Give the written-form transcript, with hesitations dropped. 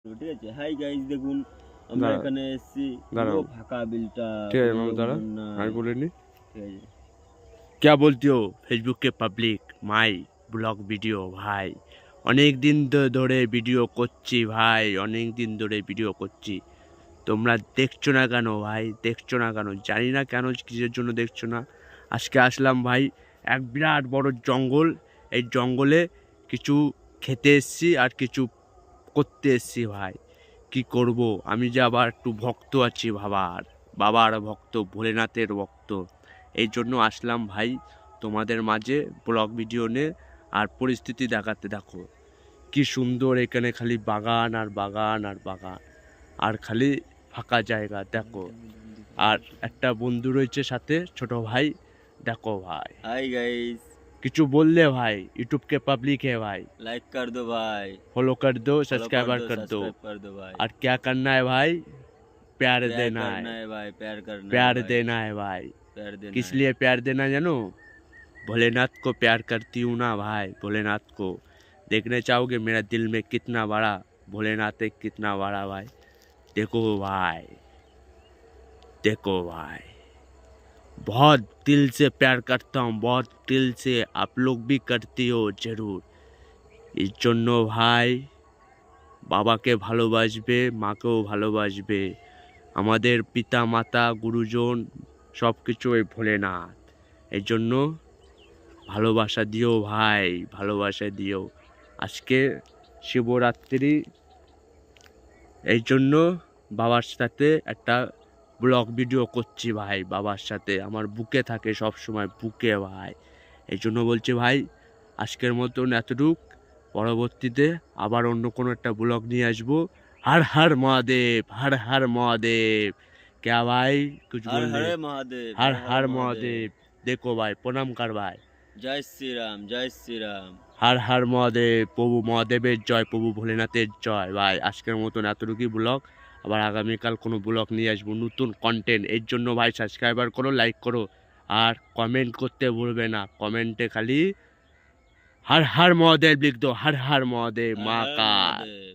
ঠিক আছে। Hi guys, দেখুন আমরা দাঁড়াও এখানে এসেছি দাঁড়াও পুরো ফাঁকা বিলটা, ঠিক আছে কোনো মামা দাঁড়া লোকজন নাই। আমি বলিনি ঠিক আছে। क्या बोलती हो फेसबुक के पब्लिक माई ब्लॉग वीडियो ভাই অনেক দিন ধরে ভিডিও করছি ভাই, অনেক দিন ধরে ভিডিও করছি। তোমরা দেখছো না কেন ভাই? দেখছো না কেন? জানি না কেন, কিসের জন্য দেখছো না। আজকে আসলাম ভাই এক বিরাট বড় জঙ্গল। এই জঙ্গলে কিছু খেতে এসছি আর কিছু করতে এসছি ভাই। কি করব? আমি যে আবার একটু ভক্ত আছি বাবার ভক্ত, ভোলেনাথের ভক্ত। এই জন্য আসলাম ভাই তোমাদের মাঝে ব্লগ ভিডিও নিয়ে আর পরিস্থিতি দেখাতে। দেখো কি সুন্দর, এখানে খালি বাগান আর বাগান আর বাগান আর খালি ফাঁকা জায়গা দেখো। আর একটা বন্ধু রয়েছে সাথে, ছোট ভাই। দেখো ভাই, हाय गाइस, কিছু বললে ভাই? यूट्यूब के पब्लिक है भाई, लाइक कर दो भाई, फॉलो कर दो, फॉलो कर सब्सक्राइबर दो, कर दो। सब्सक्राइब कर दो भाई। और क्या करना है भाई? प्यार प्यार देना करना है, है भाई, प्यार करना है प्यार भाई, देना है भाई। प्यार देना किस है। लिए प्यार देना जानो? भोलेनाथ को प्यार करती हूँ ना भाई, भोलेनाथ को। देखने चाहोगे मेरा दिल में कितना बड़ा भोलेनाथ है, कितना बड़ा भाई। देखो भाई, देखो भाई, बहुत दिल से प्यार करता हूँ, बहुत दिल से। आप लोग भी करती हो जरूर। इस জন্য ভাই বাবাকে ভালোবাসবে, মাকেও ভালোবাসবে। আমাদের পিতা মাতা গুরুজন সব কিছু ওই ভোলেনাথ। এই জন্য ভালোবাসা দিও ভাই, ভালোবাসা দিও। আজকে শিবরাত্রি, এই জন্য বাবার সাথে একটা ব্লগ ভিডিও করছি ভাই। বাবার সাথে আমার বুকে থাকে সব সময়, বুকে ভাই। এই জন্য বলছি ভাই, আজকের মতন এতটুক। পরবর্তীতে আবার অন্য কোনো একটা ব্লগ নিয়ে আসবো। হর হর মহাদেব, হর হর মহাদেব। क्या भाई कुछ हर बोलने? हर महादेव, हर हर हर हर महादेव। महादेव। देखो भाई, प्रणाम कर भाई। जय श्री राम, जय श्री राम। হর হর মহাদেব, প্রভু মহাদেবের জয়, প্রভু ভোলেনাথের জয় ভাই। আজকের মতন এতটুকুই ব্লগ। আবার আগামীকাল কোনো ব্লগ নিয়ে আসবো, নতুন কন্টেন্ট। এর জন্য ভাই সাবস্ক্রাইবার করো, লাইক করো আর কমেন্ট করতে ভুলবে না। কমেন্টে খালি হর হর মহাদেব লিখ দো, হর হর মহাদেব, हर মা हर কা। महादेव।